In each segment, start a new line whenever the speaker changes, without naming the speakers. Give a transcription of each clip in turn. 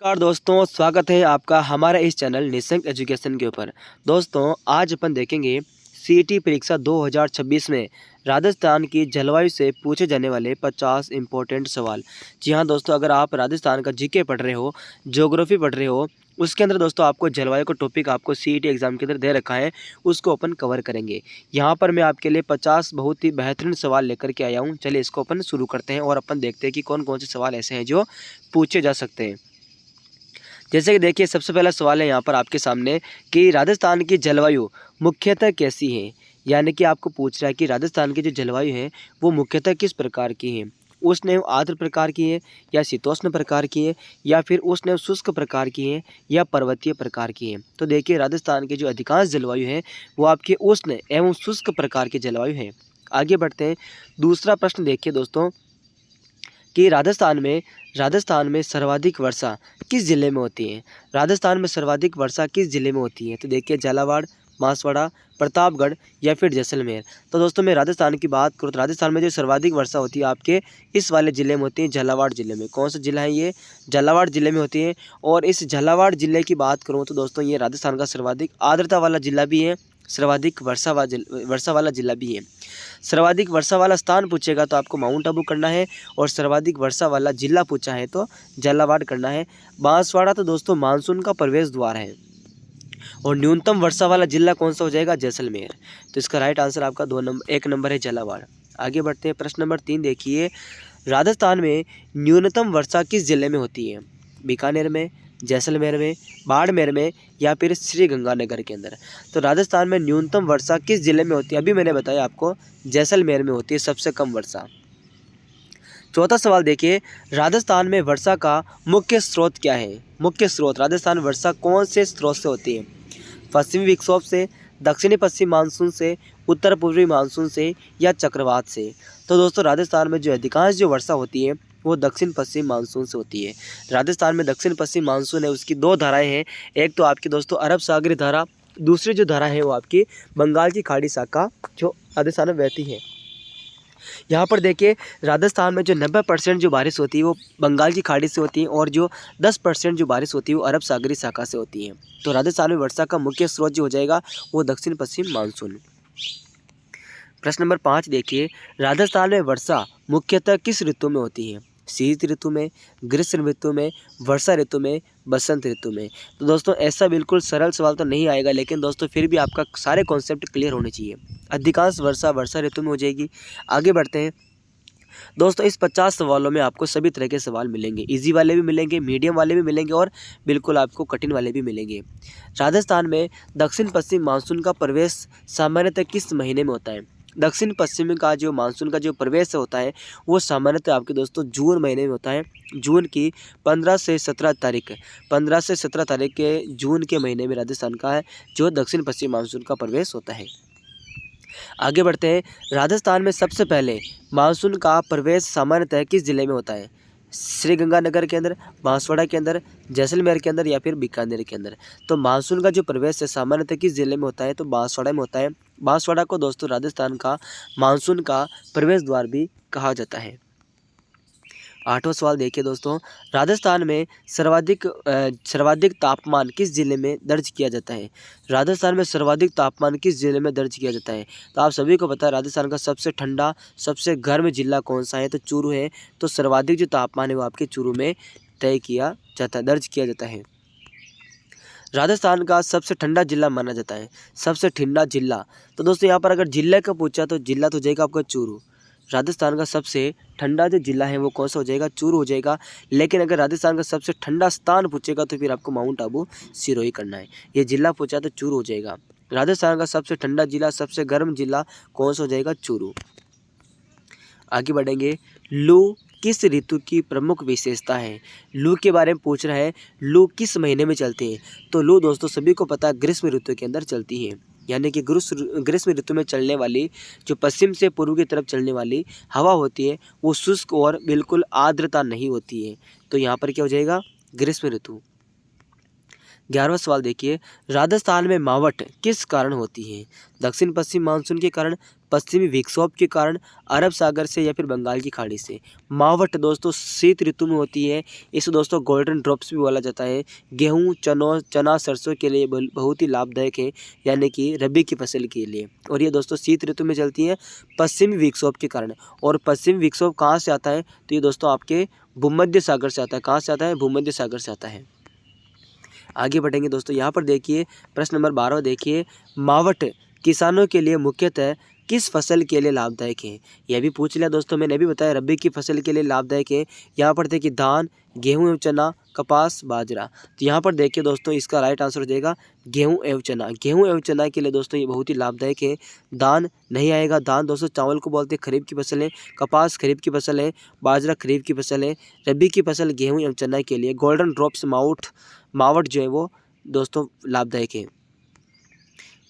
नमस्कार दोस्तों, स्वागत है आपका हमारा इस चैनल निशंक एजुकेशन के ऊपर। दोस्तों आज अपन देखेंगे सीईटी परीक्षा 2026 में राजस्थान की जलवायु से पूछे जाने वाले 50 इम्पोर्टेंट सवाल। जी हाँ दोस्तों, अगर आप राजस्थान का जीके पढ़ रहे हो, ज्योग्राफी पढ़ रहे हो, उसके अंदर दोस्तों आपको जलवायु का टॉपिक आपको सीईटी एग्जाम के अंदर दे रखा है, उसको अपन कवर करेंगे। यहाँ पर मैं आपके लिए 50 बहुत ही बेहतरीन सवाल लेकर के आया हूँ। चलिए इसको अपन शुरू करते हैं और अपन देखते हैं कि कौन कौन से सवाल ऐसे हैं जो पूछे जा सकते हैं। जैसे कि देखिए, सबसे पहला सवाल है यहाँ पर आपके सामने कि राजस्थान की जलवायु मुख्यतः कैसी है। यानी कि आपको पूछ रहा है कि राजस्थान की जो जलवायु है वो मुख्यतः किस प्रकार की है। उष्ण एवं आर्द्र प्रकार की है, या शीतोष्ण प्रकार की है, या फिर उष्ण एवं शुष्क प्रकार की है, या पर्वतीय प्रकार की है। तो देखिए, राजस्थान की जो अधिकांश जलवायु है वो आपके उष्ण एवं शुष्क प्रकार की जलवायु है। आगे बढ़ते हैं। दूसरा प्रश्न देखिए दोस्तों कि राजस्थान में सर्वाधिक वर्षा किस ज़िले में होती है। राजस्थान में सर्वाधिक वर्षा किस ज़िले में होती है। तो देखिए, झालावाड़, बांसवाड़ा, प्रतापगढ़, या फिर जैसलमेर। तो दोस्तों मैं राजस्थान की बात करूँ तो राजस्थान में जो सर्वाधिक वर्षा होती है आपके इस वाले ज़िले में होती है, झालावाड़ ज़िले में। कौन सा ज़िला है ये? झालावाड़ ज़िले में होती है। और इस झालावाड़ ज़िले की बात करूँ तो दोस्तों ये राजस्थान का सर्वाधिक आर्द्रता वाला ज़िला भी है, सर्वाधिक वर्षा वाला ज़िला भी है। सर्वाधिक वर्षा वाला स्थान पूछेगा तो आपको माउंट आबू करना है, और सर्वाधिक वर्षा वाला जिला पूछा है तो झालावाड़ करना है। बांसवाड़ा तो दोस्तों मानसून का प्रवेश द्वार है। और न्यूनतम वर्षा वाला जिला कौन सा हो जाएगा? जैसलमेर। तो इसका राइट आंसर आपका 1 नंबर है, झालावाड़। आगे बढ़ते हैं। प्रश्न नंबर 3 देखिए, राजस्थान में न्यूनतम वर्षा किस जिले में होती है? बीकानेर में, जैसलमेर में, बाड़मेर में, या फिर श्रीगंगानगर के अंदर। तो राजस्थान में न्यूनतम वर्षा किस जिले में होती है? अभी मैंने बताया आपको, जैसलमेर में होती है सबसे कम वर्षा। चौथा सवाल देखिए, राजस्थान में वर्षा का मुख्य स्रोत क्या है? मुख्य स्रोत, राजस्थान वर्षा कौन से स्रोत से होती है? पश्चिमी विक्षोभ से, दक्षिणी पश्चिम मानसून से, उत्तर पूर्वी मानसून से, या चक्रवात से। तो दोस्तों राजस्थान में जो अधिकांश जो वर्षा होती है वो दक्षिण पश्चिम मानसून से होती है। राजस्थान में दक्षिण पश्चिम मानसून है, उसकी 2 धाराएं हैं। एक तो आपकी दोस्तों अरब सागरी धारा, दूसरी जो धारा है वो आपकी बंगाल की खाड़ी शाखा जो राजस्थान में बहती है। यहाँ पर देखिए, राजस्थान में जो 90% जो बारिश होती है वो बंगाल की खाड़ी से होती है, और जो 10% जो बारिश होती है वो अरब सागरी शाखा से होती है। तो राजस्थान में वर्षा का मुख्य स्रोत जो हो जाएगा वो दक्षिण पश्चिम मानसून। प्रश्न नंबर 5 देखिए, राजस्थान में वर्षा मुख्यतः किस ऋतु में होती है? शीत ऋतु में, ग्रीष्म ऋतु में, वर्षा ऋतु में, बसंत ऋतु में। तो दोस्तों ऐसा बिल्कुल सरल सवाल तो नहीं आएगा, लेकिन दोस्तों फिर भी आपका सारे कॉन्सेप्ट क्लियर होने चाहिए। अधिकांश वर्षा वर्षा ऋतु में हो जाएगी। आगे बढ़ते हैं दोस्तों, इस 50 सवालों में आपको सभी तरह के सवाल मिलेंगे। इजी वाले भी मिलेंगे, मीडियम वाले भी मिलेंगे, और बिल्कुल आपको कठिन वाले भी मिलेंगे। राजस्थान में दक्षिण पश्चिम मानसून का प्रवेश सामान्यतः किस महीने में होता है? दक्षिण पश्चिम का जो मानसून का जो प्रवेश होता है वो सामान्यतः आपके दोस्तों जून महीने में होता है। जून की 15 से 17 तारीख 15 से 17 तारीख के जून के महीने में राजस्थान का है जो दक्षिण पश्चिम मानसून का प्रवेश होता है। आगे बढ़ते हैं। राजस्थान में सबसे पहले मानसून का प्रवेश सामान्यतः किस जिले में होता है? श्रीगंगानगर के अंदर, बांसवाड़ा के अंदर, जैसलमेर के अंदर, या फिर बीकानेर के अंदर। तो मानसून का जो प्रवेश है सामान्यतः किस जिले में होता है? तो बांसवाड़ा में होता है। बांसवाड़ा को दोस्तों राजस्थान का मानसून का प्रवेश द्वार भी कहा जाता है। 8वां सवाल देखिए दोस्तों, राजस्थान में सर्वाधिक तापमान किस जिले में दर्ज किया जाता है? राजस्थान में सर्वाधिक तापमान किस जिले में दर्ज किया जाता है? तो आप सभी को पता है राजस्थान का सबसे ठंडा सबसे गर्म जिला कौन सा है? तो चूरू है। तो सर्वाधिक जो तापमान है वो आपके चूरू में तय किया जाता है, दर्ज किया जाता है। राजस्थान का सबसे ठंडा जिला माना जाता है, सबसे ठंडा जिला। तो दोस्तों यहाँ पर अगर जिले का पूछा तो जिला तो हो जाएगा आपका चूरू। राजस्थान का सबसे ठंडा जो जिला है वो कौन सा हो जाएगा? चूरू हो जाएगा। लेकिन अगर राजस्थान का सबसे ठंडा स्थान पूछेगा तो फिर आपको माउंट आबू सिरोही करना है। ये जिला पूछा तो चूरू हो जाएगा। राजस्थान का सबसे ठंडा जिला सबसे गर्म जिला कौन सा हो जाएगा? चूरू। आगे बढ़ेंगे। लू किस ऋतु की प्रमुख विशेषता है? लू के बारे में पूछ रहा है, लू किस महीने में चलती है? तो लू दोस्तों सभी को पता है ग्रीष्म ऋतु के अंदर चलती है। यानी कि ग्रीष्म ऋतु में चलने वाली जो पश्चिम से पूर्व की तरफ चलने वाली हवा होती है वो शुष्क और बिल्कुल आर्द्रता नहीं होती है। तो यहाँ पर क्या हो जाएगा? ग्रीष्म ऋतु। 11वां सवाल देखिए, राजस्थान में मावठ किस कारण होती है? दक्षिण पश्चिम मानसून के कारण, पश्चिमी विक्षोभ के कारण, अरब सागर से या फिर बंगाल की खाड़ी से। मावठ दोस्तों शीत ऋतु में होती है। इसे दोस्तों गोल्डन ड्रॉप्स भी बोला जाता है। गेहूँ, चना, सरसों के लिए बहुत ही लाभदायक है, यानी कि रबी की फसल के लिए। और ये दोस्तों शीत ऋतु में चलती है पश्चिमी विक्षोभ के कारण। और पश्चिमी विक्षोभ कहाँ से आता है? तो ये दोस्तों आपके भूमध्य सागर से आता है। कहाँ से आता है? भूमध्य सागर से आता है। आगे बढ़ेंगे दोस्तों, यहाँ पर देखिए प्रश्न नंबर 12 देखिए, मावठ किसानों के लिए मुख्यतः किस फसल के लिए लाभदायक है? यह भी पूछ लिया दोस्तों, मैंने भी बताया रबी की फसल के लिए लाभदायक है। यहाँ पर देखिए धान, गेहूं एवं चना, कपास, बाजरा। तो यहाँ पर देखिए दोस्तों इसका राइट आंसर हो जाएगा गेहूं एवं चना। गेहूं एवं चना के लिए दोस्तों ये बहुत ही लाभदायक है। दान नहीं आएगा। दान दोस्तों चावल को बोलते हैं, खरीफ की फसल है। कपास खरीफ की फसल है। बाजरा खरीफ की फसल है। रबी की फसल गेहूं एवं चना के लिए गोल्डन ड्रॉप्स मावठ जो है वो दोस्तों लाभदायक है।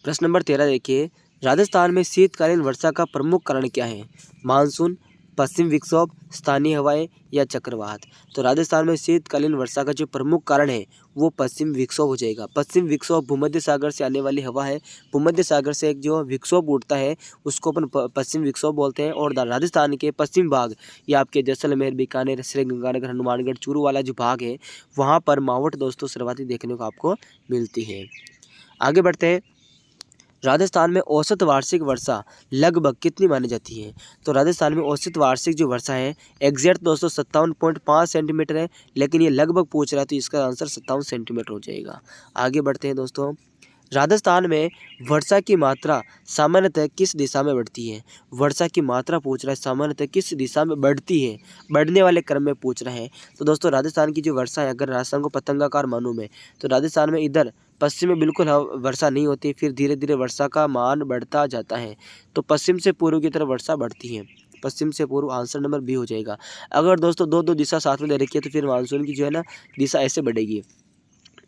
प्रश्न नंबर 13 देखिए, राजस्थान में शीतकालीन वर्षा का प्रमुख कारण क्या है? मानसून, पश्चिम विक्षोभ, स्थानीय हवाएं या चक्रवात। तो राजस्थान में शीतकालीन वर्षा का जो प्रमुख कारण है वो पश्चिम विक्षोभ हो जाएगा। पश्चिम विक्षोभ भूमध्य सागर से आने वाली हवा है। भूमध्य सागर से एक जो विक्षोभ उठता है उसको अपन पश्चिम विक्षोभ बोलते हैं। और राजस्थान के पश्चिम भाग या आपके जैसलमेर, बीकानेर, श्रीगंगानगर, हनुमानगढ़, चूरू वाला जो भाग है वहाँ पर मावठ दोस्तों सर्वाधिक देखने को आपको मिलती है। आगे बढ़ते हैं, राजस्थान में औसत वार्षिक वर्षा लगभग कितनी मानी जाती है? तो राजस्थान में औसत वार्षिक जो वर्षा है एग्जैक्ट दोस्तों 57.5 सेंटीमीटर है, लेकिन ये लगभग पूछ रहा है तो इसका आंसर 57 सेंटीमीटर हो जाएगा। आगे बढ़ते हैं दोस्तों, राजस्थान में वर्षा की मात्रा सामान्यतः किस दिशा में बढ़ती है? वर्षा की मात्रा पूछ रहा है सामान्यतः किस दिशा में बढ़ती है, बढ़ने वाले क्रम में पूछ रहा है। तो दोस्तों राजस्थान की जो वर्षा है, अगर राजस्थान को पतंगाकार मानूं मैं, तो राजस्थान में इधर पश्चिम में बिल्कुल वर्षा नहीं होती, फिर धीरे धीरे वर्षा का मान बढ़ता जाता है। तो पश्चिम से पूर्व की तरफ वर्षा बढ़ती है। पश्चिम से पूर्व आंसर नंबर बी हो जाएगा। अगर दोस्तों दो दिशा साथ में दे रखी है तो फिर मानसून की जो है ना दिशा ऐसे बढ़ेगी।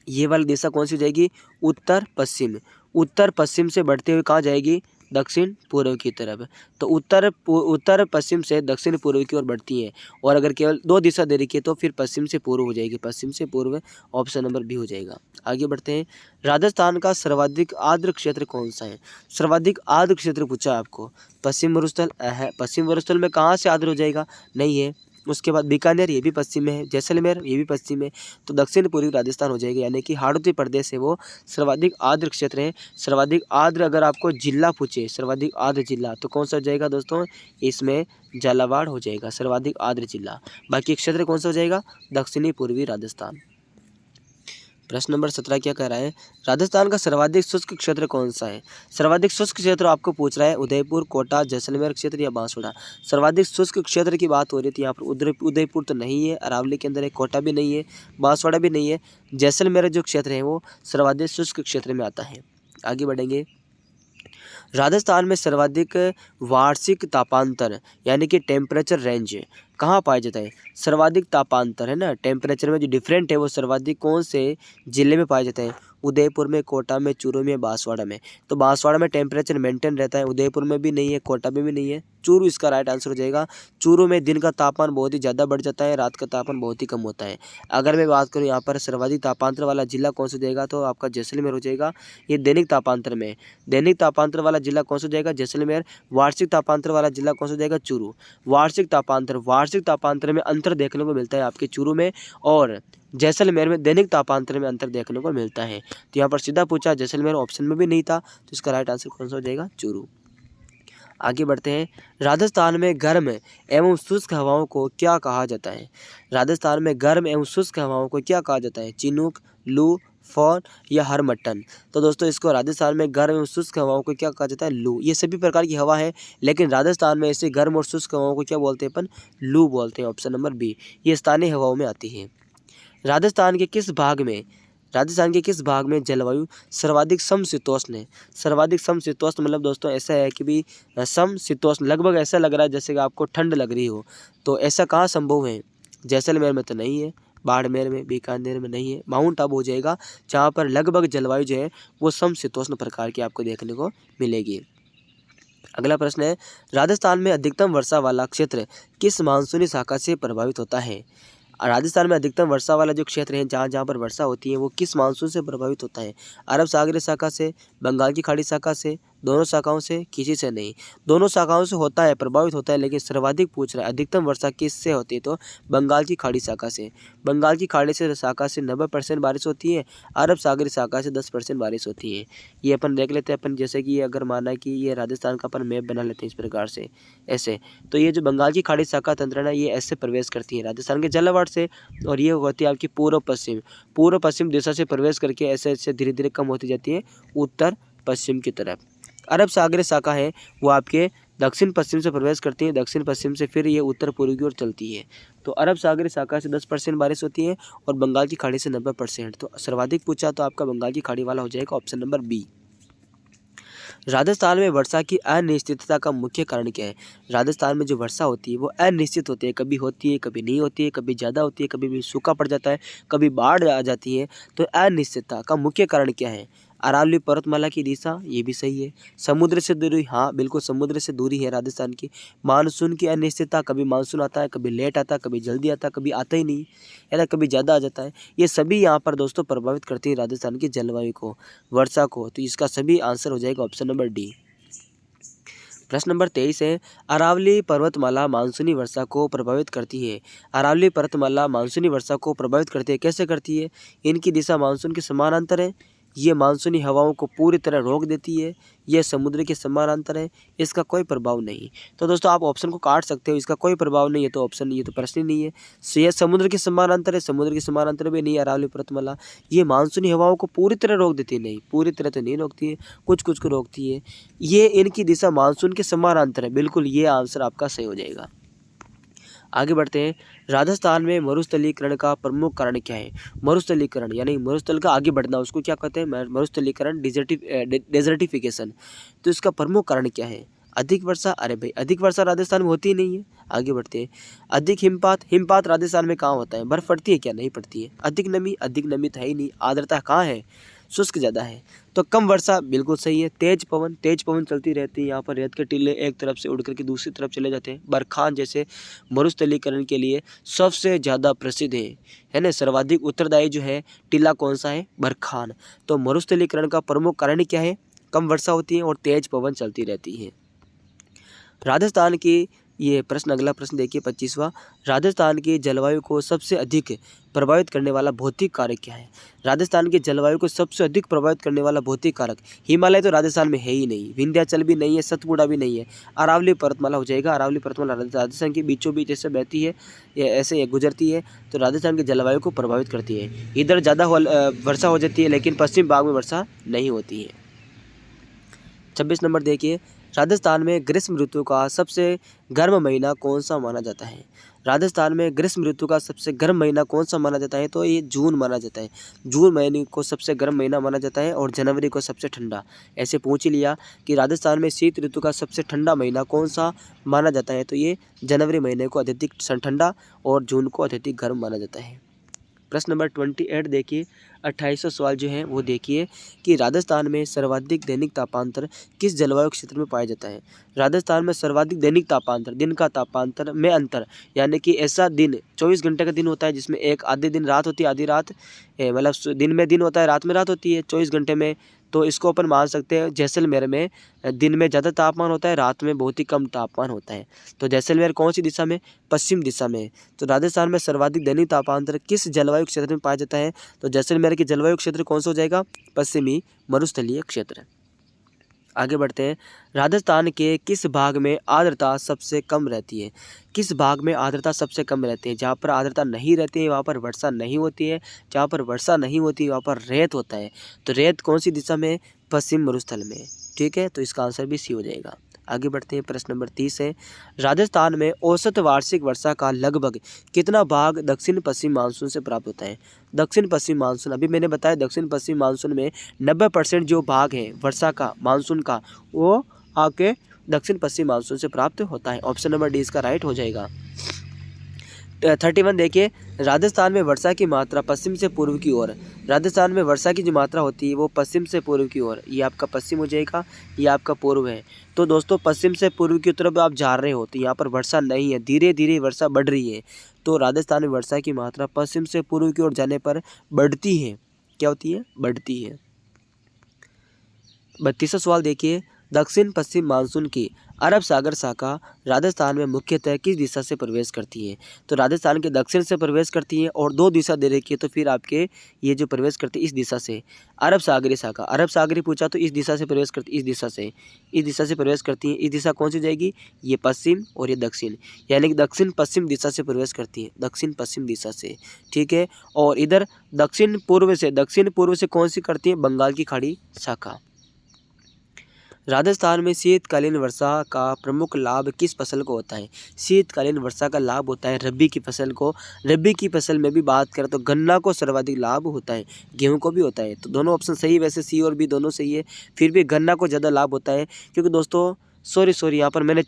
ये वाली दिशा कौन सी हो जाएगी? उत्तर पश्चिम। उत्तर पश्चिम से बढ़ते हुए कहाँ जाएगी? दक्षिण पूर्व की तरफ। तो उत्तर पश्चिम से दक्षिण पूर्व की ओर बढ़ती है। और अगर केवल दो दिशा दे रखी है तो फिर पश्चिम से पूर्व हो जाएगी। पश्चिम से पूर्व ऑप्शन नंबर बी हो जाएगा। आगे बढ़ते हैं, राजस्थान का सर्वाधिक आर्द्र क्षेत्र कौन सा है? सर्वाधिक आर्द्र क्षेत्र पूछा आपको। पश्चिम मरुस्थल पश्चिम मरुस्थल में कहाँ से आर्द्र हो जाएगा? नहीं है। उसके बाद बीकानेर, ये भी पश्चिम में है। जैसलमेर, ये भी पश्चिम में। तो दक्षिण पूर्वी राजस्थान हो जाएगा, यानी कि हाड़ौती प्रदेश है वो सर्वाधिक आर्द्र क्षेत्र है। सर्वाधिक आर्द्र अगर आपको जिला पूछे, सर्वाधिक आर्द्र जिला, तो कौन सा हो जाएगा दोस्तों? इसमें झालावाड़ हो जाएगा सर्वाधिक आर्द्र जिला। बाकी क्षेत्र कौन सा हो जाएगा? दक्षिणी पूर्वी राजस्थान। प्रश्न नंबर 17 क्या कह रहा है? राजस्थान का सर्वाधिक शुष्क क्षेत्र कौन सा है? सर्वाधिक शुष्क क्षेत्र आपको पूछ रहा है उदयपुर, कोटा, जैसलमेर क्षेत्र या बांसवाड़ा। सर्वाधिक शुष्क क्षेत्र की बात हो रही थी यहाँ पर। उदयपुर तो नहीं है, अरावली के अंदर है। कोटा भी नहीं है, बांसवाड़ा भी नहीं है। जैसलमेर जो क्षेत्र है वो सर्वाधिक शुष्क क्षेत्र में आता है। आगे बढ़ेंगे, राजस्थान में सर्वाधिक वार्षिक तापांतर यानी कि टेम्परेचर रेंज कहाँ पाया जाता है? सर्वाधिक तापांतर है ना, टेम्परेचर में जो डिफरेंट है वो सर्वाधिक कौन से जिले में पाया जाता है? उदयपुर में, कोटा में, चूरू में, बांसवाड़ा में। तो बांसवाड़ा में टेम्परेचर मेंटेन रहता है, उदयपुर में भी नहीं है, कोटा में भी नहीं है। चूरू इसका राइट आंसर हो जाएगा। चूरू में दिन का तापमान बहुत ही ज़्यादा बढ़ जाता है, रात का तापमान बहुत ही कम होता है। अगर मैं बात करूँ यहाँ पर सर्वाधिक तापांतर वाला जिला कौन सा जाएगा तो आपका जैसलमेर हो जाएगा। ये दैनिक तापांतर में, दैनिक तापांतर वाला जिला कौन सा जाएगा? जैसलमेर। वार्षिक तापांतर वाला जिला कौन सा जाएगा? चूरू। वार्षिक तापांतर में अंतर देखने को मिलता है आपके चूरू में, और जैसलमेर में दैनिक तापांतर में अंतर देखने को मिलता है। तो यहाँ पर सीधा पूछा, जैसलमेर ऑप्शन में भी नहीं था, तो इसका राइट आंसर कौन सा हो जाएगा? चूरू। आगे बढ़ते हैं, राजस्थान में गर्म एवं शुष्क हवाओं को क्या कहा जाता है? राजस्थान में गर्म एवं शुष्क हवाओं को क्या कहा जाता है? चिनूक, लू, फौन या हरमट्टन। तो दोस्तों इसको राजस्थान में गर्म एवं शुष्क हवाओं को क्या कहा जाता है? लू। ये सभी प्रकार की हवा है, लेकिन राजस्थान में ऐसे गर्म और शुष्क हवाओं को क्या बोलते हैं अपन? लू बोलते हैं। ऑप्शन नंबर बी, ये स्थानीय हवाओं में आती है। राजस्थान के किस भाग में जलवायु सर्वाधिक समशीतोष्ण है? सर्वाधिक समशीतोष्ण मतलब दोस्तों ऐसा है कि भी समशीतोष्ण लगभग ऐसा लग रहा है जैसे कि आपको ठंड लग रही हो। तो ऐसा कहाँ संभव है? जैसलमेर में तो नहीं है, बाड़मेर में, बीकानेर में नहीं है। माउंट आबू हो जाएगा जहाँ पर लगभग जलवायु जो है वो समशीतोष्ण प्रकार की आपको देखने को मिलेगी। अगला प्रश्न है, राजस्थान में अधिकतम वर्षा वाला क्षेत्र किस मानसूनी शाखा से प्रभावित होता है? राजस्थान में अधिकतम वर्षा वाला जो क्षेत्र है, जहाँ जहाँ पर वर्षा होती है, वो किस मानसून से प्रभावित होता है? अरब सागरीय शाखा से, बंगाल की खाड़ी शाखा से, दोनों शाखाओं से, किसी से नहीं। दोनों शाखाओं से होता है, प्रभावित होता है, लेकिन सर्वाधिक पूछ रहा है अधिकतम वर्षा किससे होती है? तो बंगाल की खाड़ी शाखा से। बंगाल की खाड़ी से शाखा से 90% बारिश होती है, अरब सागरीय शाखा से 10% बारिश होती है। ये अपन देख लेते हैं अपन, जैसे कि अगर माना कि ये राजस्थान का अपन मैप बना लेते हैं इस प्रकार से ऐसे, तो ये जो बंगाल की खाड़ी शाखा तंत्र है ना, ये ऐसे प्रवेश करती है राजस्थान के जलवाड़ से, और ये होती है आपकी पूर्व पश्चिम दिशा से प्रवेश करके ऐसे ऐसे धीरे धीरे कम होती जाती है उत्तर पश्चिम की तरफ। अरब सागरीय शाखा है वो आपके दक्षिण पश्चिम से प्रवेश करती है, दक्षिण पश्चिम से फिर ये उत्तर पूर्व की ओर चलती है। तो अरब सागरीय शाखा से 10% बारिश होती है और बंगाल की खाड़ी से 90%। तो सर्वाधिक पूछा तो आपका बंगाल की खाड़ी वाला हो जाएगा ऑप्शन नंबर बी। राजस्थान में वर्षा की अनिश्चितता का मुख्य कारण क्या है? राजस्थान में जो वर्षा होती है वो अनिश्चित होती है, कभी होती है कभी नहीं होती है, कभी ज़्यादा होती है कभी भी सूखा पड़ जाता है, कभी बाढ़ आ जाती है। तो अनिश्चितता का मुख्य कारण क्या है? अरावली पर्वतमाला की दिशा, ये भी सही है। समुद्र से दूरी, हाँ बिल्कुल समुद्र से दूरी है राजस्थान की। मानसून की अनिश्चितता, कभी मानसून आता है कभी लेट आता है, कभी जल्दी आता है कभी आता ही नहीं है ना, कभी ज़्यादा आ जाता है। ये सभी यहाँ पर दोस्तों प्रभावित करती है राजस्थान की जलवायु को, वर्षा को। तो इसका सभी आंसर हो जाएगा ऑप्शन नंबर डी। प्रश्न नंबर 23 है, अरावली पर्वतमाला मानसूनी वर्षा को प्रभावित करती है। अरावली पर्वतमाला मानसूनी वर्षा को प्रभावित करती है, कैसे करती है? इनकी दिशा मानसून के समानांतर है, ये मानसूनी हवाओं को पूरी तरह रोक देती है, यह समुद्र के समानांतर है, इसका कोई प्रभाव नहीं। तो दोस्तों आप ऑप्शन को काट सकते हो, इसका कोई प्रभाव नहीं है तो ऑप्शन, ये तो प्रश्न ही नहीं है। ये समुद्र के समानांतर है, समुद्र के समानांतर भी नहीं है अरावली पर्वतमाला। ये मानसूनी हवाओं को पूरी तरह रोक देती है, नहीं पूरी तरह तो नहीं रोकती है, कुछ कुछ को रोकती है। ये इनकी दिशा मानसून के समानांतर है, बिल्कुल ये आंसर आपका सही हो जाएगा। आगे बढ़ते हैं, राजस्थान में मरुस्थलीकरण का प्रमुख कारण क्या है? मरुस्थलीकरण यानी मरुस्थल का आगे बढ़ना, उसको क्या कहते हैं? मरुस्थलीकरण, डेजर्टिफिकेशन। तो इसका प्रमुख कारण क्या है? अधिक वर्षा, अरे भाई अधिक वर्षा राजस्थान में होती ही नहीं है। आगे बढ़ते हैं, अधिक हिमपात राजस्थान में कहाँ होता है? बर्फ पड़ती है क्या? नहीं पड़ती है। अधिक नमी तो है ही नहीं। आर्द्रता कहाँ है? शुष्क ज़्यादा है। तो कम वर्षा, बिल्कुल सही है। तेज पवन चलती रहती है, यहाँ पर रेत के टीले एक तरफ से उड़ करके दूसरी तरफ चले जाते हैं। बरखान जैसे मरुस्थलीकरण के लिए सबसे ज़्यादा प्रसिद्ध है ना, सर्वाधिक उत्तरदायी जो है टीला कौन सा है? बरखान। तो मरुस्थलीकरण का प्रमुख कारण क्या है? कम वर्षा होती है और तेज पवन चलती रहती है। राजस्थान की ये प्रश्न, अगला प्रश्न देखिए 25वां, राजस्थान की जलवायु को सबसे अधिक प्रभावित करने वाला भौतिक कारक क्या है? राजस्थान की जलवायु को सबसे अधिक प्रभावित करने वाला भौतिक कारक, हिमालय तो राजस्थान में है ही नहीं, विंध्याचल भी नहीं है, सतपुड़ा भी नहीं है, अरावली पर्वतमाला हो जाएगा। अरावली पर्वतमाला राजस्थान के बीचों बीच ऐसे बहती है, ऐसे गुजरती है, तो राजस्थान की जलवायु को प्रभावित करती है। इधर ज़्यादा वर्षा हो जाती है लेकिन पश्चिम भाग में वर्षा नहीं होती है। 26 नंबर देखिए, राजस्थान में ग्रीष्म ऋतु का सबसे गर्म महीना कौन सा माना जाता है? राजस्थान में ग्रीष्म ऋतु का सबसे गर्म महीना कौन सा माना जाता है? तो ये जून माना जाता है। जून महीने को सबसे गर्म महीना माना जाता है और जनवरी को सबसे ठंडा। ऐसे पूछ ही लिया कि राजस्थान में शीत ऋतु का सबसे ठंडा महीना कौन सा माना जाता है? तो ये जनवरी महीने को अत्यधिक ठंडा और जून को अत्यधिक गर्म माना जाता है। प्रश्न नंबर 28 देखिए, 28वां सवाल जो है वो देखिए कि राजस्थान में सर्वाधिक दैनिक तापांतर किस जलवायु क्षेत्र में पाया जाता है? राजस्थान में सर्वाधिक दैनिक तापांतर, दिन का तापांतर में अंतर, यानी कि ऐसा दिन 24 घंटे का दिन होता है जिसमें एक आधे दिन रात होती है, आधी रात मतलब दिन में दिन होता है, रात में रात होती है 24 घंटे में। तो इसको अपन मान सकते हैं जैसलमेर में दिन में ज़्यादा तापमान होता है, रात में बहुत ही कम तापमान होता है। तो जैसलमेर कौन सी दिशा में? पश्चिम दिशा में। तो राजस्थान में सर्वाधिक दैनिक तापांतर किस जलवायु क्षेत्र में पाया जाता है? तो जैसलमेर की जलवायु क्षेत्र कौन सा हो जाएगा? पश्चिमी मरुस्थलीय क्षेत्र। आगे बढ़ते हैं, राजस्थान के किस भाग में आर्द्रता सबसे कम रहती है? किस भाग में आर्द्रता सबसे कम रहती है? जहाँ पर आर्द्रता नहीं रहती है वहाँ पर वर्षा नहीं होती है, जहाँ पर वर्षा नहीं होती वहाँ पर रेत होता है। तो रेत कौन सी दिशा में? पश्चिम मरुस्थल में। ठीक है, तो इसका आंसर भी सी हो जाएगा। आगे बढ़ते हैं, प्रश्न नंबर 30 है, राजस्थान में औसत वार्षिक वर्षा का लगभग कितना भाग दक्षिण पश्चिम मानसून से प्राप्त होता है? दक्षिण पश्चिम मानसून, अभी मैंने बताया दक्षिण पश्चिम मानसून में 90% जो भाग है वर्षा का, मानसून का, वो आके दक्षिण पश्चिम मानसून से प्राप्त होता है। ऑप्शन नंबर डी इसका राइट हो जाएगा। 31 देखिए, राजस्थान में वर्षा की मात्रा पश्चिम से पूर्व की ओर। राजस्थान में वर्षा की जो मात्रा होती है वो पश्चिम से पूर्व की ओर, ये आपका पश्चिम हो जाएगा, ये आपका पूर्व है। तो दोस्तों पश्चिम से पूर्व की तरफ आप जा रहे हो तो यहाँ पर वर्षा नहीं है, धीरे धीरे वर्षा बढ़ रही है। तो राजस्थान में वर्षा की मात्रा पश्चिम से पूर्व की ओर जाने पर बढ़ती है। क्या होती है? बढ़ती है। 32वां सवाल देखिए, दक्षिण पश्चिम मानसून की अरब सागर शाखा राजस्थान में मुख्यतः किस दिशा से प्रवेश करती है? तो राजस्थान के दक्षिण से प्रवेश करती है और दो दिशा दे रखी है, तो फिर आपके ये जो प्रवेश करती है इस दिशा से। अरब सागरी शाखा, अरब सागरी पूछा तो इस दिशा से प्रवेश करती, इस दिशा से प्रवेश करती है। इस दिशा कौन सी जाएगी? ये पश्चिम और ये दक्षिण, यानी कि दक्षिण पश्चिम दिशा से प्रवेश करती है, दक्षिण पश्चिम दिशा से। ठीक है। और इधर दक्षिण पूर्व से कौन सी करती है? बंगाल की खाड़ी शाखा। राजस्थान में शीतकालीन वर्षा का प्रमुख लाभ किस फसल को होता है? शीतकालीन वर्षा का लाभ होता है रबी की फसल को। रबी की फसल में भी बात करें तो गन्ना को सर्वाधिक लाभ होता है, गेहूं को भी होता है। तो दोनों ऑप्शन सही है, वैसे सी और बी दोनों सही है, फिर भी गन्ना को ज़्यादा लाभ होता है। क्योंकि दोस्तों सॉरी यहाँ पर मैंने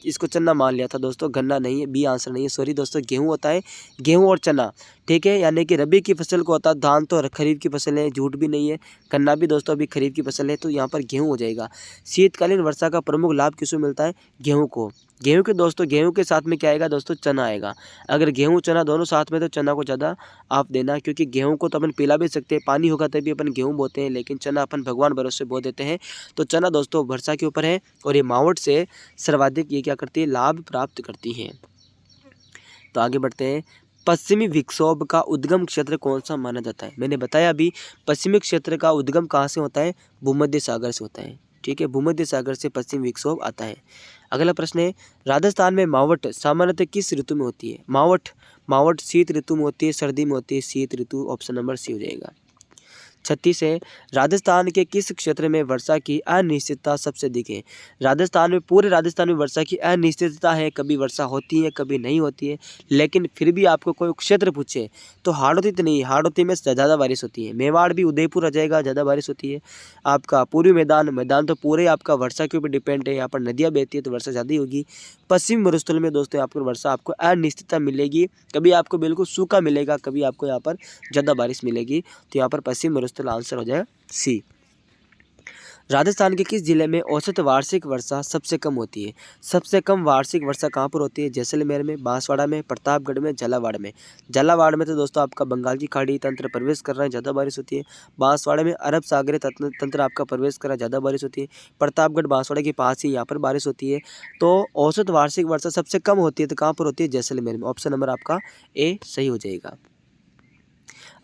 इसको चना मान लिया था दोस्तों, गन्ना नहीं है, बी आंसर नहीं है, सॉरी दोस्तों। गेहूं होता है, गेहूं और चना। ठीक है, यानी कि रबी की फसल को होता है, धान तो खरीफ की फसल है, झूठ भी नहीं है। गन्ना भी दोस्तों अभी खरीफ की फसल है, तो यहाँ पर गेहूं हो जाएगा। शीतकालीन वर्षा का प्रमुख लाभ किसको मिलता है? गेहूं को। गेहूं के दोस्तों, गेहूं के साथ में क्या आएगा दोस्तों? चना आएगा। अगर गेहूं चना दोनों साथ में तो चना को ज़्यादा आप देना, क्योंकि गेहूं को तो अपन पिला भी सकते हैं, पानी होगा तभी अपन गेहूं बोते हैं, लेकिन चना अपन भगवान भरोसे बो देते हैं। तो चना दोस्तों वर्षा के ऊपर है और ये मावट से सर्वाधिक ये क्या करती है? लाभ प्राप्त करती है। तो आगे बढ़ते हैं। पश्चिमी विक्षोभ का उद्गम क्षेत्र कौन सा माना जाता है? मैंने बताया अभी, पश्चिमी क्षेत्र का उद्गम कहाँ से होता है? भूमध्य सागर से होता है। ठीक है, भूमध्य सागर से पश्चिमी विक्षोभ आता है। अगला प्रश्न है, राजस्थान में मावट सामान्यतः किस ऋतु में होती है? मावट शीत ऋतु में होती है, सर्दी में होती है? शीत ऋतु, ऑप्शन नंबर सी हो जाएगा। 36 है, राजस्थान के किस क्षेत्र में वर्षा की अनिश्चितता सबसे अधिक है? राजस्थान में, पूरे राजस्थान में वर्षा की अनिश्चितता है, कभी वर्षा होती है कभी नहीं होती है। लेकिन फिर भी आपको कोई क्षेत्र पूछे तो हाड़ौती तो नहीं, हाड़ौती में ज़्यादा बारिश होती है। मेवाड़ भी, उदयपुर आ जाएगा, ज़्यादा बारिश होती है। आपका पूर्वी मैदान तो पूरे आपका वर्षा के ऊपर डिपेंड है, यहाँ पर नदियाँ बहती है तो वर्षा ज़्यादा ही होगी। पश्चिमी मरुस्थल में दोस्तों आपको वर्षा आपको अनिश्चितता मिलेगी, कभी आपको बिल्कुल सूखा मिलेगा, कभी आपको यहाँ पर ज़्यादा बारिश मिलेगी। तो यहाँ पर पश्चिम मरुस्थल आंसर हो जाएगा सी। राजस्थान के किस जिले में औसत वार्षिक वर्षा सबसे कम होती है? सबसे कम वार्षिक वर्षा कहाँ पर होती है? जैसलमेर में, बांसवाड़ा में, प्रतापगढ़ में, झालावाड़ में। झालावाड़ में तो दोस्तों आपका बंगाल की खाड़ी तंत्र प्रवेश कर रहा है, ज़्यादा बारिश होती है। बांसवाड़ा में अरब सागरीय तंत्र आपका प्रवेश कर रहा है, ज़्यादा बारिश होती है। प्रतापगढ़ बांसवाड़ा के पास ही यहाँ पर बारिश होती है। तो औसत वार्षिक वर्षा सबसे कम होती है तो कहाँ पर होती है? जैसलमेर में। ऑप्शन नंबर आपका ए सही हो जाएगा।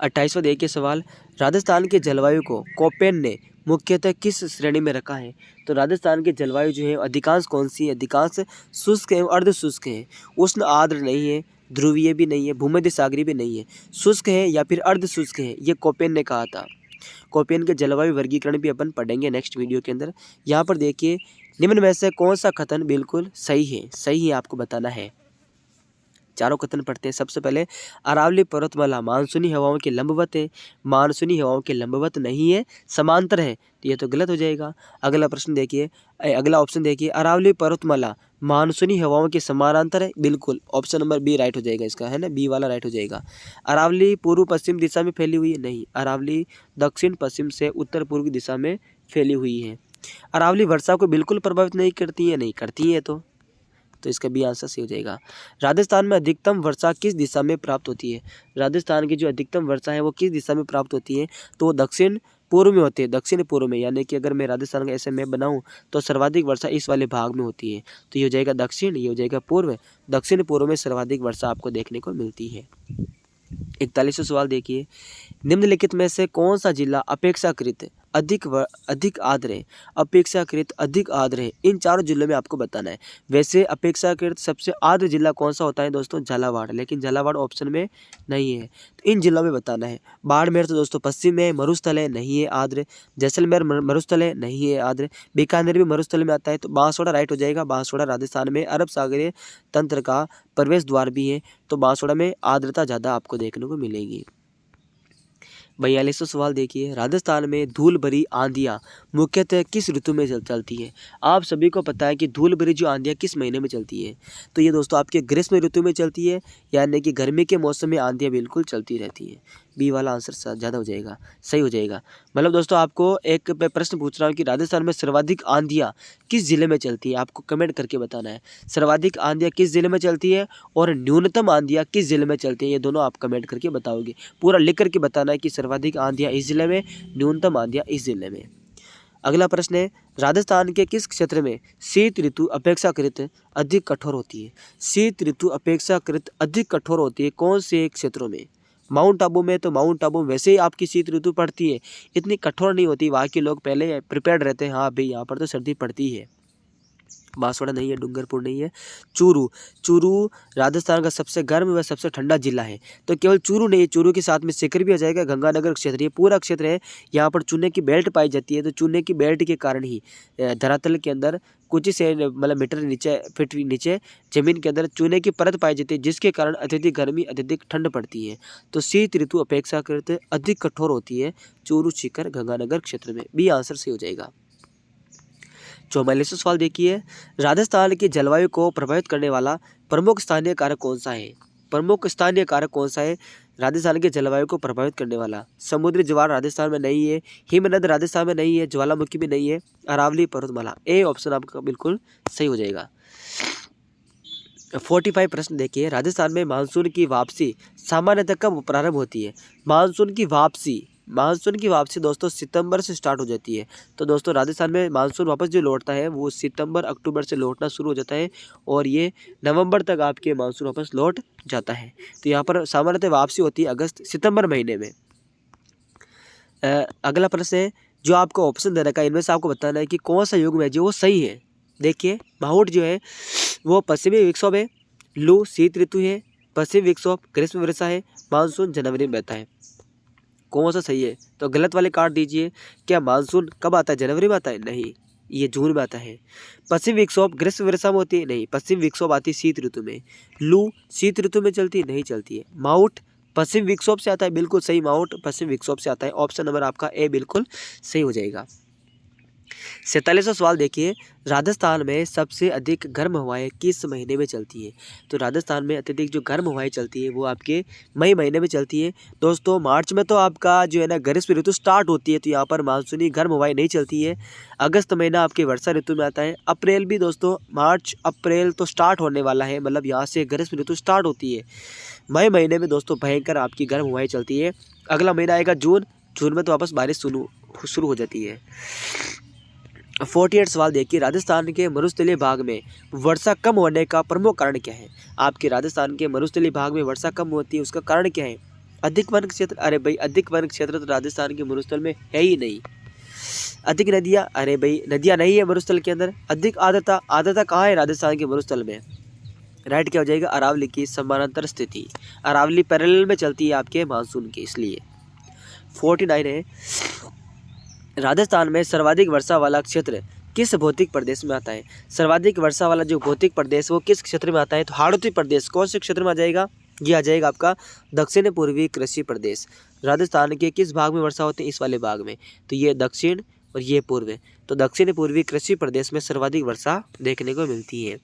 28वां देखिए सवाल, राजस्थान के जलवायु को कोपेन ने मुख्यतः किस श्रेणी में रखा है? तो राजस्थान की जलवायु जो है अधिकांश कौन सी है? अधिकांश शुष्क एवं अर्ध शुष्क है, उष्ण आर्द्र नहीं है, ध्रुवीय भी नहीं है, भूमध्य सागरीय भी नहीं है, शुष्क है या फिर अर्ध शुष्क है, ये कोपेन ने कहा था। कोपेन के जलवायु वर्गीकरण भी अपन पढ़ेंगे नेक्स्ट वीडियो के अंदर। यहाँ पर देखिए, निम्न में से कौन सा कथन बिल्कुल सही है? सही है आपको बताना है। चारों कथन पढ़ते हैं। सबसे पहले, अरावली पर्वतमाला मानसूनी हवाओं के लंबवत है। मानसूनी हवाओं के लंबवत नहीं है, समांतर है, तो ये तो गलत हो जाएगा। अगला प्रश्न देखिए, अगला ऑप्शन देखिए, अरावली पर्वतमाला मानसूनी हवाओं के समानांतर है, बिल्कुल ऑप्शन नंबर बी राइट हो जाएगा इसका, है ना, बी वाला राइट हो जाएगा। अरावली पूर्व पश्चिम दिशा में फैली हुई है, नहीं, अरावली दक्षिण पश्चिम से उत्तर पूर्व दिशा में फैली हुई है। अरावली वर्षा को बिल्कुल प्रभावित नहीं करती है, नहीं करती है, तो इसका बी आंसर सही हो जाएगा। राजस्थान में अधिकतम वर्षा किस दिशा में प्राप्त होती है? राजस्थान की जो अधिकतम वर्षा है वो किस दिशा में प्राप्त होती है? तो वो दक्षिण पूर्व में होती है, दक्षिण पूर्व में, यानी कि अगर मैं राजस्थान का ऐसे मैप बनाऊं तो सर्वाधिक वर्षा इस वाले भाग में होती है। तो ये हो जाएगा दक्षिण, ये हो जाएगा पूर्व। दक्षिण पूर्व में सर्वाधिक वर्षा आपको देखने को मिलती है। 41वां सवाल देखिए, निम्नलिखित में से कौन सा जिला अपेक्षाकृत अधिक आर्द्र है? अपेक्षाकृत अधिक आर्द्र है, इन चारों जिलों में आपको बताना है। वैसे अपेक्षाकृत सबसे आर्द्र जिला कौन सा होता है दोस्तों? झालावाड़, लेकिन झालावाड़ ऑप्शन में नहीं है, तो इन जिलों में बताना है। बाड़मेर तो दोस्तों पश्चिम में, मरुस्थल है, नहीं है आर्द्र। जैसलमेर मरुस्थल है, नहीं है आर्द्र। बीकानेर भी मरुस्थल में आता है, तो बांसवाड़ा राइट हो जाएगा। बांसवाड़ा राजस्थान में अरब सागरीय तंत्र का प्रवेश द्वार भी है, तो बांसवाड़ा में आर्द्रता ज़्यादा आपको देखने को मिलेगी। 42वां सवाल देखिए, राजस्थान में धूल भरी आंधियाँ मुख्यतः किस ऋतु में चलती है। आप सभी को पता है कि धूल भरी जो आंधियाँ किस महीने में चलती है, तो ये दोस्तों आपके ग्रीष्म ऋतु में चलती है, यानी कि गर्मी के मौसम में आंधियाँ बिल्कुल चलती रहती है। बी वाला आंसर ज़्यादा हो जाएगा, सही हो जाएगा। मतलब दोस्तों आपको एक प्रश्न पूछ रहा हूँ कि राजस्थान में सर्वाधिक आंधियाँ किस जिले में चलती है, आपको कमेंट करके बताना है। सर्वाधिक आंधियाँ किस जिले में चलती है और न्यूनतम आंधियाँ किस जिले में चलती है, ये दोनों आप कमेंट करके बताओगे। पूरा लिख करके बताना है कि सर्वाधिक आंधियाँ इस जिले में, न्यूनतम आंधियाँ इस जिले में। अगला प्रश्न है, राजस्थान के किस क्षेत्र में शीत ऋतु अपेक्षाकृत अधिक कठोर होती है। शीत ऋतु अपेक्षाकृत अधिक कठोर होती है कौन से क्षेत्रों में। माउंट आबू में, तो माउंट आबू में वैसे ही आपकी शीत ऋतु पड़ती है, इतनी कठोर नहीं होती, वहाँ के लोग पहले प्रिपेयर्ड रहते हैं। हाँ भाई, यहाँ पर तो सर्दी पड़ती है। बांसवाड़ा नहीं है, डूंगरपुर नहीं है, चूरू। चूरू राजस्थान का सबसे गर्म व सबसे ठंडा जिला है। तो केवल चूरू नहीं है, चूरू के साथ में सीकर भी आ जाएगा, गंगानगर क्षेत्र, ये पूरा क्षेत्र है। यहाँ पर चूने की बेल्ट पाई जाती है, तो चूने की बेल्ट के कारण ही धरातल के अंदर कुछ ही से मतलब मीटर नीचे, फीट नीचे जमीन के अंदर चूने की परत पाई जाती है, जिसके कारण अत्यधिक गर्मी, अत्यधिक ठंड पड़ती है। तो शीत ऋतु अपेक्षाकृत अधिक कठोर होती है चूरू, सीकर, गंगानगर क्षेत्र में। बी आंसर सही हो जाएगा। 44वां सवाल देखिए, राजस्थान की जलवायु को प्रभावित करने वाला प्रमुख स्थानीय कारक कौन सा है। प्रमुख स्थानीय कारक कौन सा है राजस्थान के जलवायु को प्रभावित करने वाला। समुद्री ज्वार राजस्थान में नहीं है, हिमनद राजस्थान में नहीं है, ज्वालामुखी भी नहीं है, अरावली पर्वतमाला। ए ऑप्शन आपका बिल्कुल सही हो जाएगा। 45 प्रश्न देखिए, राजस्थान में मानसून की वापसी सामान्यतः कब प्रारंभ होती है। मानसून की वापसी दोस्तों सितंबर से स्टार्ट हो जाती है। तो दोस्तों राजस्थान में मानसून वापस जो लौटता है वो सितंबर अक्टूबर से लौटना शुरू हो जाता है और ये नवंबर तक आपके मानसून वापस लौट जाता है। तो यहाँ पर सामान्यतः वापसी होती है अगस्त सितंबर महीने में। अगला प्रश्न है, जो आपको ऑप्शन दे रखा है इनमें से आपको बताना है कि कौन सा युग में जो वो सही है। देखिए, माहौट जो है वो पश्चिमी विक्षोभ है, लू शीत ऋतु है, पश्चिमी विक्षोभ ग्रीष्म वर्षा है, मानसून जनवरी में बहता है। कौन सा सही है, तो गलत वाले काट दीजिए। क्या मानसून कब आता है, जनवरी में आता है? नहीं, ये जून में आता है। पश्चिम विक्षोभ ग्रीष्म वर्षा में होती है? नहीं, पश्चिम विक्षोभ आती है शीत ऋतु में। लू शीत ऋतु में चलती है? नहीं चलती है। माउट पश्चिम विक्षोभ से आता है, बिल्कुल सही, माउट पश्चिम विक्षोभ से आता है। ऑप्शन नंबर आपका ए बिल्कुल सही हो जाएगा। 47वां सवाल देखिए, राजस्थान में सबसे अधिक गर्म हवाएं किस महीने में चलती है। तो राजस्थान में अत्यधिक जो गर्म हवाएं चलती है वो आपके मई महीने में चलती है। दोस्तों मार्च में तो आपका जो है ना ग्रीष्म ऋतु स्टार्ट होती है, तो यहाँ पर मानसूनी गर्म हवाएं नहीं चलती है। अगस्त महीना आपके वर्षा ऋतु में आता है। अप्रैल भी दोस्तों, मार्च अप्रैल तो स्टार्ट होने वाला है, मतलब यहाँ से ग्रीष्म ऋतु स्टार्ट होती है। मई महीने में दोस्तों भयंकर आपकी गर्म हवाएं चलती है। अगला महीना आएगा जून, जून में तो वापस बारिश शुरू हो जाती है। 48 सवाल देखिए, राजस्थान के मरुस्थलीय भाग में वर्षा कम होने का प्रमुख कारण क्या है। आपके राजस्थान के मरुस्थलीय भाग में वर्षा कम होती है, उसका कारण क्या है। अधिक वन क्षेत्र, अरे भाई अधिक वन क्षेत्र तो राजस्थान के मरुस्थल में है ही नहीं। अधिक नदियाँ, अरे भाई नदियाँ नहीं है मरुस्थल के अंदर। अधिक आर्द्रता, आर्द्रता कहाँ है राजस्थान के मरुस्थल में। राइट क्या हो जाएगा, अरावली की समानांतर स्थिति, अरावली पैरेलल में चलती है आपके मानसून के, इसलिए। 49 है, राजस्थान में सर्वाधिक वर्षा वाला क्षेत्र किस भौतिक प्रदेश में आता है। सर्वाधिक वर्षा वाला जो भौतिक प्रदेश वो किस क्षेत्र में आता है, तो हाड़ौती प्रदेश कौन से क्षेत्र में आ जाएगा, ये आ जाएगा आपका दक्षिण पूर्वी कृषि प्रदेश। राजस्थान के किस भाग में वर्षा होती है, इस वाले भाग में, तो ये दक्षिण और ये पूर्व है। तो दक्षिण पूर्वी कृषि प्रदेश में सर्वाधिक वर्षा देखने को मिलती है।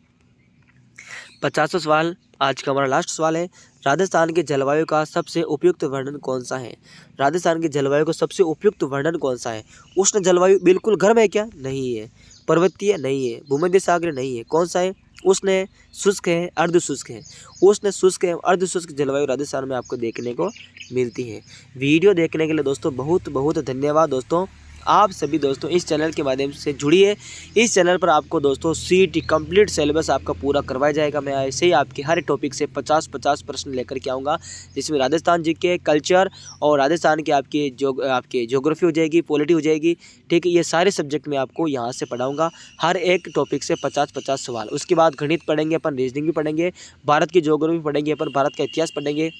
50वां सवाल आज का हमारा लास्ट सवाल है, राजस्थान के जलवायु का सबसे उपयुक्त वर्णन कौन सा है। राजस्थान की जलवायु का सबसे उपयुक्त वर्णन कौन सा है। उष्ण जलवायु, बिल्कुल गर्म है क्या, नहीं है। पर्वतीय नहीं है, भूमध्य सागर नहीं है, कौन सा है, उष्ण है, शुष्क है, अर्ध शुष्क है। उष्ण, शुष्क है, अर्ध शुष्क जलवायु राजस्थान में आपको देखने को मिलती है। वीडियो देखने के लिए दोस्तों बहुत बहुत धन्यवाद। दोस्तों आप सभी दोस्तों इस चैनल के माध्यम से जुड़िए। इस चैनल पर आपको दोस्तों सीईटी कंप्लीट सिलेबस आपका पूरा करवाया जाएगा। मैं ऐसे ही आपके हर टॉपिक से 50-50 प्रश्न लेकर के आऊँगा, जिसमें राजस्थान जीके, कल्चर और राजस्थान के आपके ज्योग्राफी हो जाएगी, पॉलिटी हो जाएगी, ठीक है। ये सारे सब्जेक्ट मैं आपको यहाँ से पढ़ाऊँगा, हर एक टॉपिक से 50-50 सवाल। उसके बाद गणित पढ़ेंगे अपन, रीजनिंग भी पढ़ेंगे, भारत की ज्योग्राफी पढ़ेंगे अपन, भारत का इतिहास पढ़ेंगे,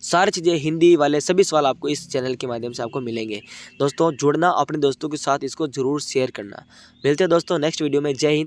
सारी चीज़ें हिंदी वाले सभी सवाल आपको इस चैनल के माध्यम से आपको मिलेंगे। दोस्तों जुड़ना, अपने दोस्तों के साथ इसको ज़रूर शेयर करना। मिलते हैं दोस्तों नेक्स्ट वीडियो में। जय हिंद।